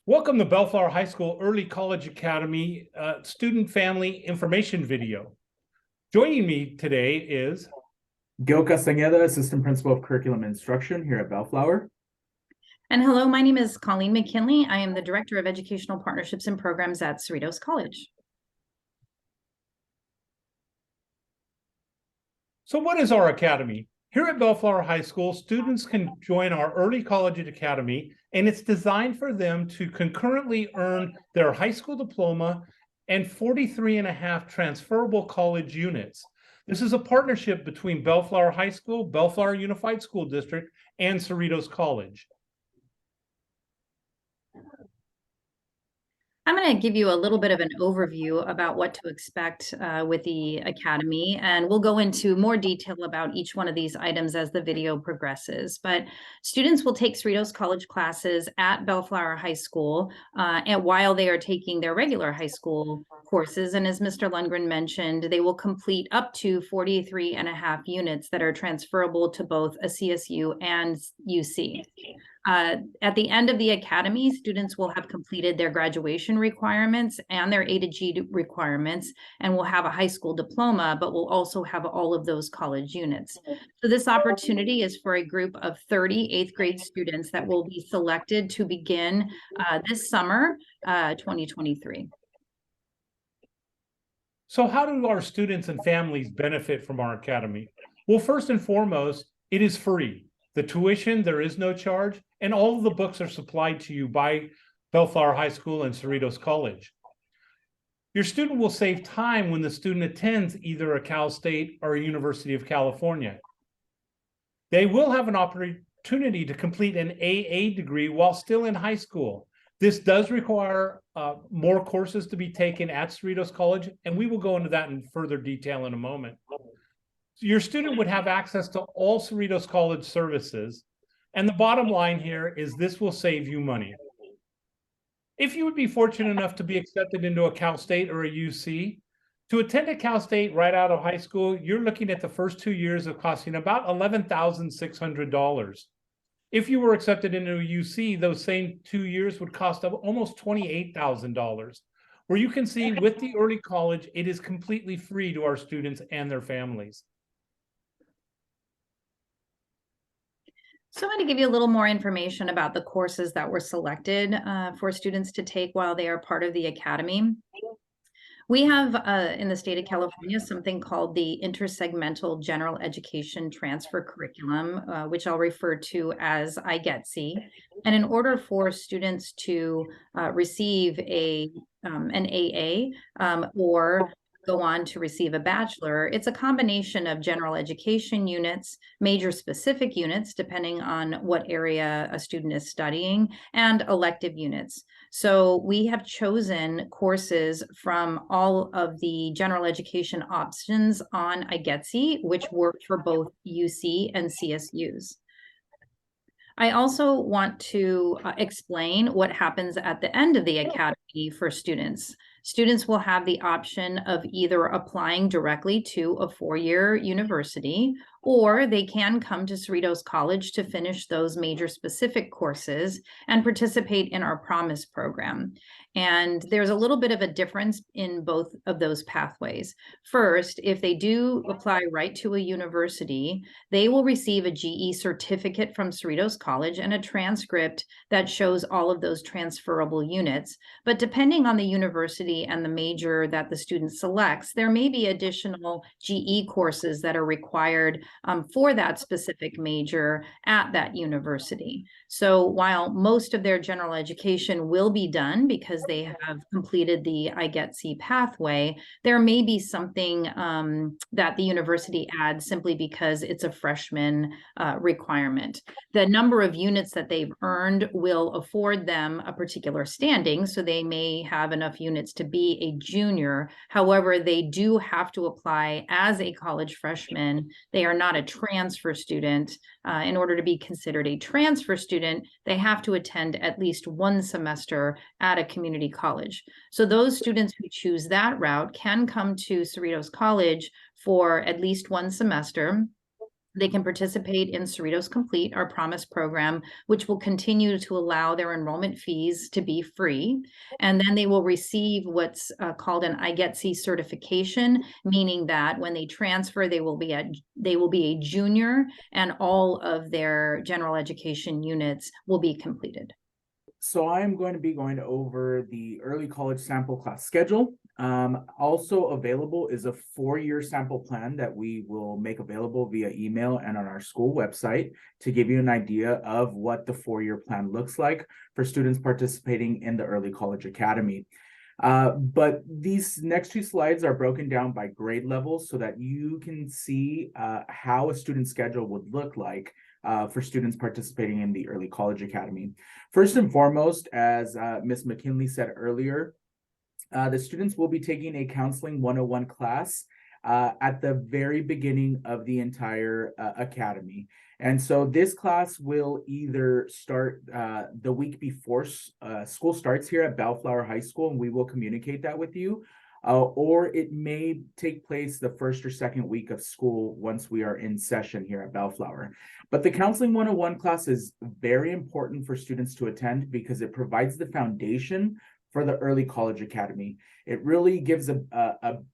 Welcome to Bellflower High School Early College Academy student family information video. Joining me today is Gil Castañeda, Assistant Principal of Curriculum Instruction here at Bellflower. And hello, my name is Colleen McKinley. I am the Director of Educational Partnerships and Programs at Cerritos College. So what is our academy? Here at Bellflower High School, students can join our Early College Academy, and it's designed for them to concurrently earn their high school diploma and 43.5 transferable college units. This is a partnership between Bellflower High School, Bellflower Unified School District, and Cerritos College. I'm going to give you a little bit of an overview about what to expect with the Academy, and we'll go into more detail about each one of these items as the video progresses. But students will take Cerritos College classes at Bellflower High School and while they are taking their regular high school courses. And as Mr. Lundgren mentioned, they will complete up to 43.5 units that are transferable to both a CSU and UC. At the end of the academy, students will have completed their graduation requirements and their A to G requirements, and will have a high school diploma, but will also have all of those college units. So this opportunity is for a group of 30 eighth grade students that will be selected to begin this summer, 2023. So how do our students and families benefit from our academy? Well, first and foremost, it is free. The tuition, there is no charge, and all of the books are supplied to you by Bellflower High School and Cerritos College. Your student will save time when the student attends either a Cal State or a University of California. They will have an opportunity to complete an AA degree while still in high school. This does require more courses to be taken at Cerritos College, and we will go into that in further detail in a moment. Your student would have access to all Cerritos College services. And the bottom line here is this will save you money. If you would be fortunate enough to be accepted into a Cal State or a UC, to attend a Cal State right out of high school, you're looking at the first 2 years of costing about $11,600. If you were accepted into a UC, those same 2 years would cost almost $28,000. Where you can see with the early college, it is completely free to our students and their families. So I'm going to give you a little more information about the courses that were selected for students to take while they are part of the academy. We have in the state of California something called the Intersegmental General Education Transfer Curriculum, which I'll refer to as IGETC. And in order for students to receive an AA or go on to receive a bachelor, it's a combination of general education units, major specific units, depending on what area a student is studying, and elective units. So we have chosen courses from all of the general education options on IGETC, which work for both UC and CSUs. I also want to explain what happens at the end of the academy for students. Students will have the option of either applying directly to a four-year university, or they can come to Cerritos College to finish those major specific courses and participate in our Promise program. And there's a little bit of a difference in both of those pathways. First, if they do apply right to a university, they will receive a GE certificate from Cerritos College and a transcript that shows all of those transferable units. But depending on the university and the major that the student selects, there may be additional GE courses that are required for that specific major at that university. So while most of their general education will be done because they have completed the IGETC pathway, there may be something that the university adds simply because it's a freshman requirement. The number of units that they've earned will afford them a particular standing, so they may have enough units to be a junior. However, they do have to apply as a college freshman. They are not a transfer student. In order to be considered a transfer student, they have to attend at least one semester at a community college. So those students who choose that route can come to Cerritos College for at least one semester. They can participate in Cerritos Complete, our Promise program, which will continue to allow their enrollment fees to be free. And then they will receive what's called an IGETC certification, meaning that when they transfer, they will be a junior, and all of their general education units will be completed. So I'm going to be going over the early college sample class schedule. Also available is a 4-year sample plan that we will make available via email and on our school website to give you an idea of what the 4-year plan looks like for students participating in the Early College Academy. But these next 2 slides are broken down by grade levels so that you can see how a student schedule would look like for students participating in the Early College Academy. First and foremost, as Ms. McKinley said earlier, the students will be taking a Counseling 101 class at the very beginning of the entire academy. And so this class will either start the week before school starts here at Bellflower High School, and we will communicate that with you, or it may take place the first or second week of school once we are in session here at Bellflower. But the Counseling 101 class is very important for students to attend because it provides the foundation for the Early College Academy. It really gives an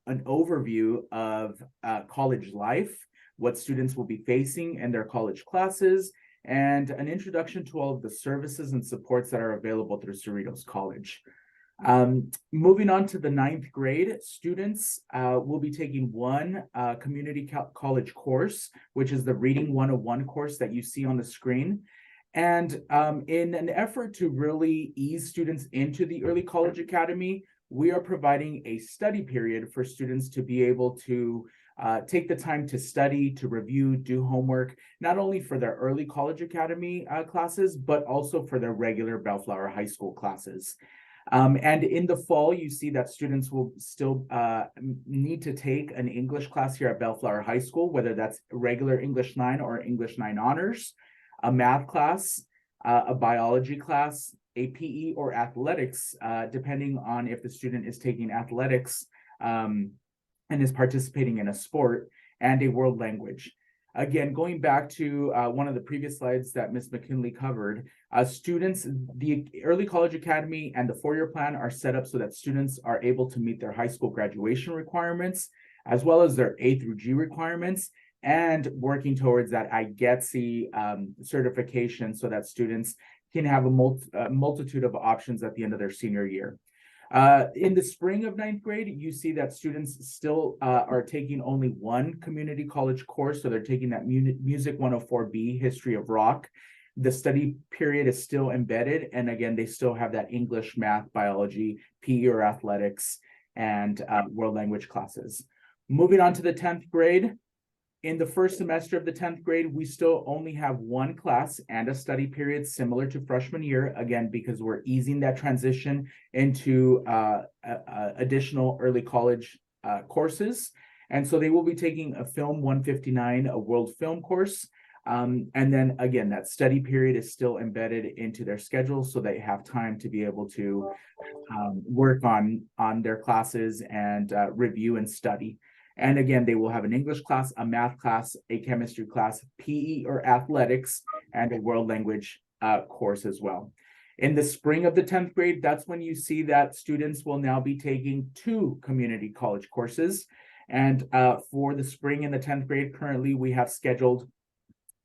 overview of college life, what students will be facing in their college classes, and an introduction to all of the services and supports that are available through Cerritos College. Moving on to the 9th grade, students will be taking one community college course, which is the Reading 101 course that you see on the screen. And in an effort to really ease students into the Early College Academy, we are providing a study period for students to be able to take the time to study, to review, do homework, not only for their Early College Academy classes, but also for their regular Bellflower High School classes. And in the fall, you see that students will still need to take an English class here at Bellflower High School, whether that's regular English 9 or English 9 honors, a math class, a biology class, a PE or athletics, depending on if the student is taking athletics and is participating in a sport, and a world language. Again, going back to one of the previous slides that Ms. McKinley covered, students, the Early College Academy and the 4-year plan are set up so that students are able to meet their high school graduation requirements, as well as their A through G requirements, and working towards that IGETC certification so that students can have a multitude of options at the end of their senior year. In the spring of 9th grade, you see that students still are taking only one community college course. So they're taking that Music 104B, History of Rock. The study period is still embedded. And again, they still have that English, math, biology, PE or athletics, and world language classes. Moving on to the 10th grade. In the first semester of the 10th grade, we still only have one class and a study period similar to freshman year, again, because we're easing that transition into additional early college courses. And so they will be taking a Film 159, a world film course. And then again, that study period is still embedded into their schedule so they have time to be able to work on their classes and review and study. And again, they will have an English class, a math class, a chemistry class, PE or athletics, and a world language course as well. In the spring of the 10th grade, that's when you see that students will now be taking 2 community college courses. And for the spring in the 10th grade, currently we have scheduled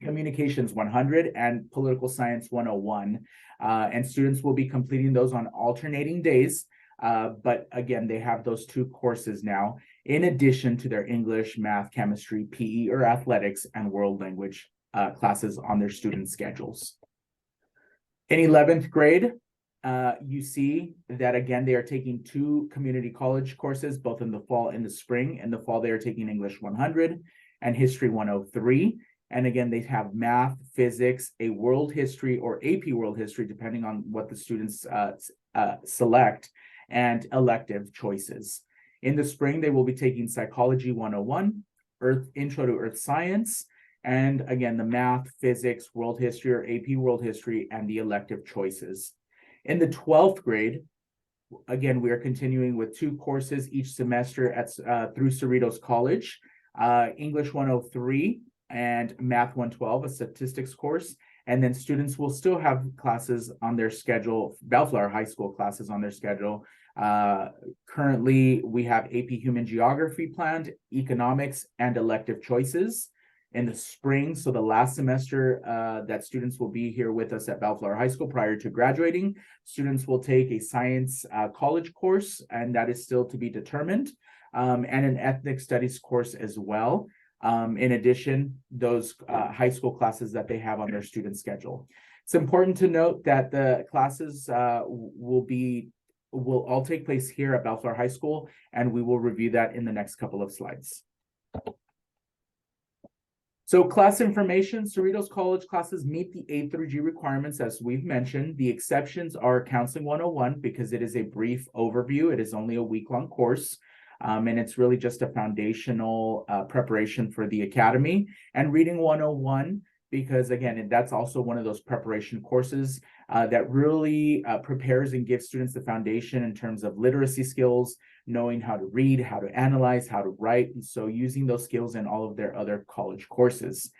Communications 100 and Political Science 101. And students will be completing those on alternating days. But again, they have those 2 courses now, in addition to their English, math, chemistry, PE or athletics, and world language classes on their student schedules. In 11th grade, you see that again, they are taking 2 community college courses, both in the fall and the spring. In the fall, they are taking English 100 and History 103. And again, they have math, physics, a world history or AP world history, depending on what the students select, and elective choices. In the spring, they will be taking Psychology 101, Intro to Earth Science, and again, the math, physics, world history or AP world history, and the elective choices. In the 12th grade, again, we are continuing with 2 courses each semester through Cerritos College, English 103 and Math 112, a statistics course. And then students will still have classes on their schedule, Bellflower High School classes on their schedule. Currently, we have AP Human Geography planned, economics, and elective choices in the spring. So the last semester that students will be here with us at Bellflower High School prior to graduating, students will take a science college course, and that is still to be determined, and an ethnic studies course as well. In addition, those high school classes that they have on their student schedule. It's important to note that the classes will all take place here at Bellflower High School, and we will review that in the next couple of slides. So class information, Cerritos College classes meet the A through G requirements as we've mentioned. The exceptions are Counseling 101 because it is a brief overview. It is only a week-long course. And it's really just a foundational preparation for the academy, and Reading 101 because again, that's also one of those preparation courses that really prepares and gives students the foundation in terms of literacy skills, knowing how to read, how to analyze, how to write, and so using those skills in all of their other college courses.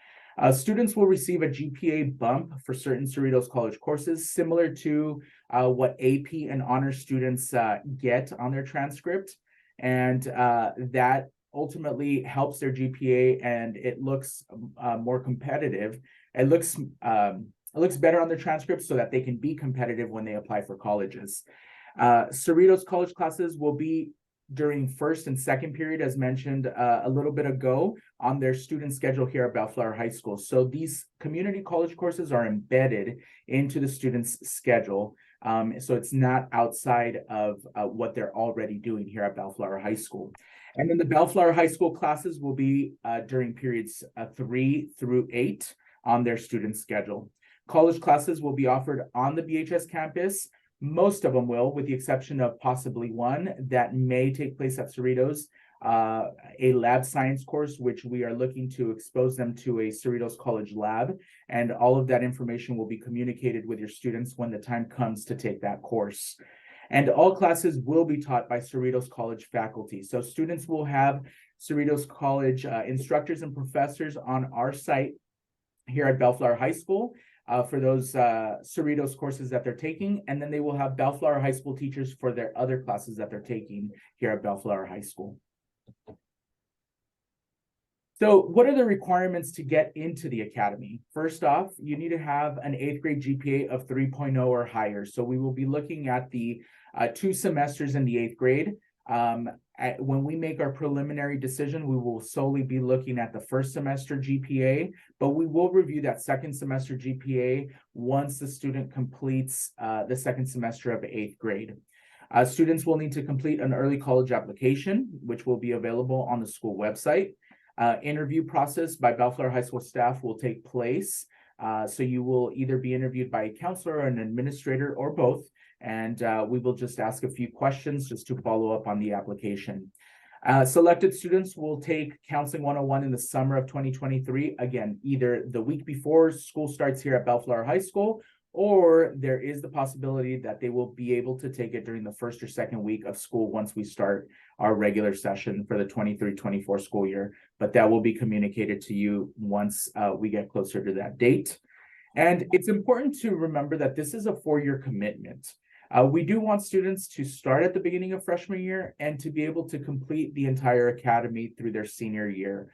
Students will receive a GPA bump for certain Cerritos College courses, similar to what AP and honor students get on their transcript. And that ultimately helps their GPA, and it looks more competitive. It looks better on their transcripts so that they can be competitive when they apply for colleges. Cerritos College classes will be during first and second period, as mentioned a little bit ago, on their student schedule here at Bellflower High School. So these community college courses are embedded into the student's schedule. So it's not outside of what they're already doing here at Bellflower High School. And then the Bellflower High School classes will be during periods 3 through 8 on their student schedule. College classes will be offered on the BHS campus. Most of them will, with the exception of possibly one that may take place at Cerritos, a lab science course, which we are looking to expose them to a Cerritos College lab. And all of that information will be communicated with your students when the time comes to take that course. And all classes will be taught by Cerritos College faculty. So students will have Cerritos College instructors and professors on our site here at Bellflower High School for those Cerritos courses that they're taking. And then they will have Bellflower High School teachers for their other classes that they're taking here at Bellflower High School. So what are the requirements to get into the academy? First off, you need to have an 8th grade GPA of 3.0 or higher. So we will be looking at the 2 semesters in the 8th grade. When we make our preliminary decision, we will solely be looking at the first semester GPA, but we will review that second semester GPA once the student completes the second semester of 8th grade. Students will need to complete an early college application, which will be available on the school website. Interview process by Bellflower High School staff will take place. So you will either be interviewed by a counselor or an administrator or both. And we will just ask a few questions just to follow up on the application. Selected students will take Counseling 101 in the summer of 2023. Again, either the week before school starts here at Bellflower High School, or there is the possibility that they will be able to take it during the first or second week of school once we start our regular session for the 23-24 school year. But that will be communicated to you once we get closer to that date. And it's important to remember that this is a 4-year commitment. We do want students to start at the beginning of freshman year and to be able to complete the entire academy through their senior year.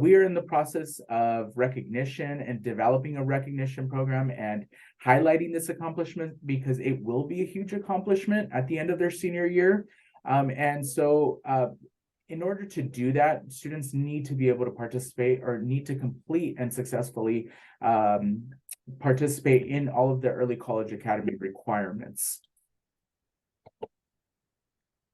We are in the process of recognition and developing a recognition program and highlighting this accomplishment because it will be a huge accomplishment at the end of their senior year. And so in order to do that, students need to be able to participate or need to complete and successfully participate in all of the early college academy requirements.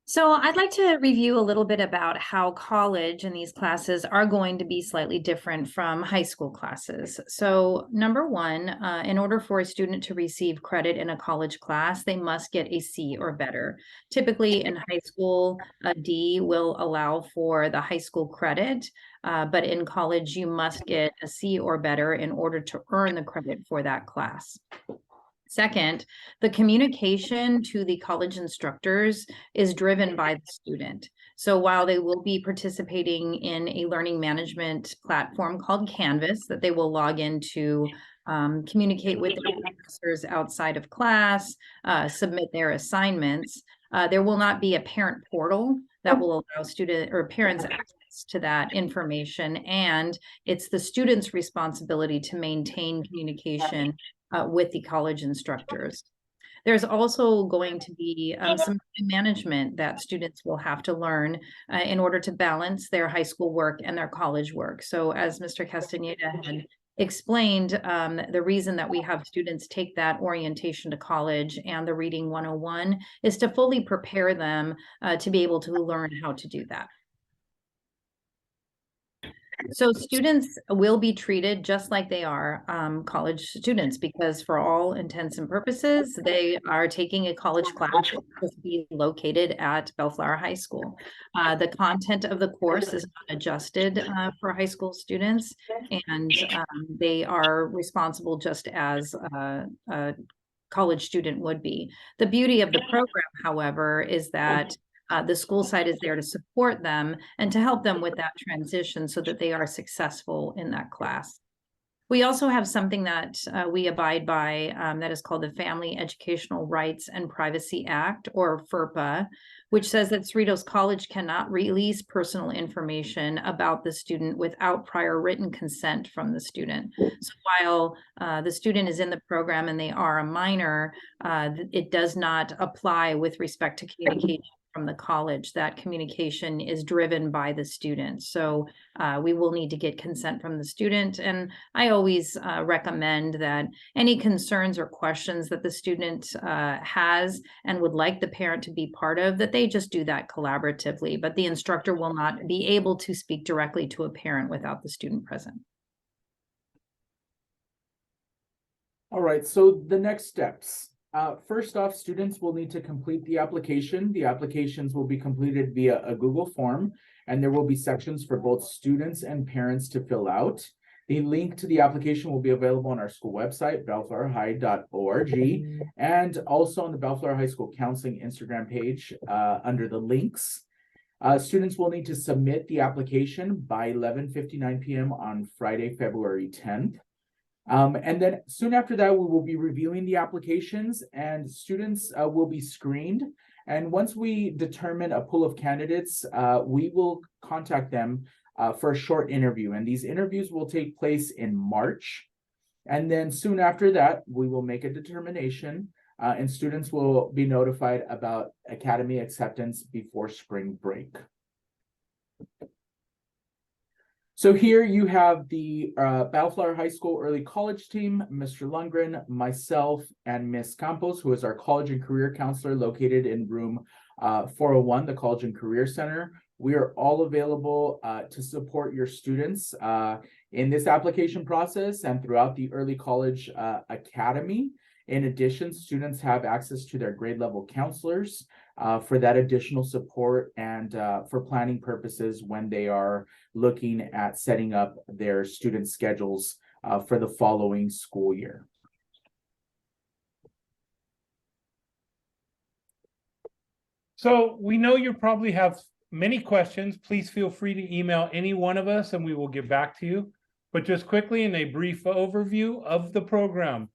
So I'd like to review a little bit about how college and these classes are going to be slightly different from high school classes. So number one, in order for a student to receive credit in a college class, they must get a C or better. Typically in high school, a D will allow for the high school credit, but in college, you must get a C or better in order to earn the credit for that class. Second, the communication to the college instructors is driven by the student. So while they will be participating in a learning management platform called Canvas that they will log into, communicate with their professors outside of class, submit their assignments, there will not be a parent portal that will allow student or parents access to that information. And it's the student's responsibility to maintain communication with the college instructors. There's also going to be some time management that students will have to learn in order to balance their high school work and their college work. So as Mr. Castaneda had explained, the reason that we have students take that orientation to college and the Reading 101 is to fully prepare them to be able to learn how to do that. So students will be treated just like they are college students, because for all intents and purposes, they are taking a college class to be located at Bellflower High School. The content of the course is not adjusted for high school students, and they are responsible just as a college student would be. The beauty of the program, however, is that the school site is there to support them and to help them with that transition so that they are successful in that class. We also have something that we abide by that is called the Family Educational Rights and Privacy Act, or FERPA, which says that Cerritos College cannot release personal information about the student without prior written consent from the student. So while the student is in the program and they are a minor, it does not apply with respect to communication from the college. That communication is driven by the student. So we will need to get consent from the student. And I always recommend that any concerns or questions that the student has and would like the parent to be part of, that they just do that collaboratively, but the instructor will not be able to speak directly to a parent without the student present. All right, so the next steps. First off, students will need to complete the application. The applications will be completed via a Google form, and there will be sections for both students and parents to fill out. The link to the application will be available on our school website, bellflowerhigh.org, and also on the Bellflower High School Counseling Instagram page under the links. Students will need to submit the application by 11:59 p.m. on Friday, February 10th. And then soon after that, we will be reviewing the applications, and students will be screened. And once we determine a pool of candidates, we will contact them for a short interview. And these interviews will take place in March. And then soon after that, we will make a determination, and students will be notified about academy acceptance before spring break. So here you have the Bellflower High School Early College team, Mr. Lundgren, myself, and Ms. Campos, who is our College and Career Counselor located in room 401, the College and Career Center. We are all available to support your students in this application process and throughout the Early College Academy. In addition, students have access to their grade level counselors for that additional support and for planning purposes when they are looking at setting up their student schedules for the following school year. So we know you probably have many questions. Please feel free to email any one of us and we will get back to you. But just quickly, in a brief overview of the program,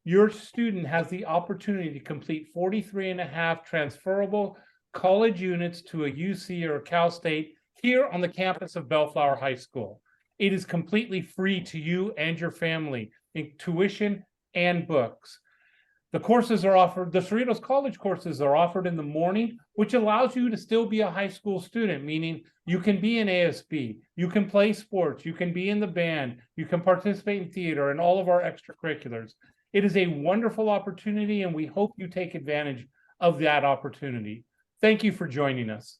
your student has the opportunity to complete 43.5 transferable college units to a UC or a Cal State here on the campus of Bellflower High School. It is completely free to you and your family in tuition and books. The courses are offered, the Cerritos College courses are offered in the morning, which allows you to still be a high school student, meaning you can be in ASB, you can play sports, you can be in the band, you can participate in theater and all of our extracurriculars. It is a wonderful opportunity, and we hope you take advantage of that opportunity. Thank you for joining us.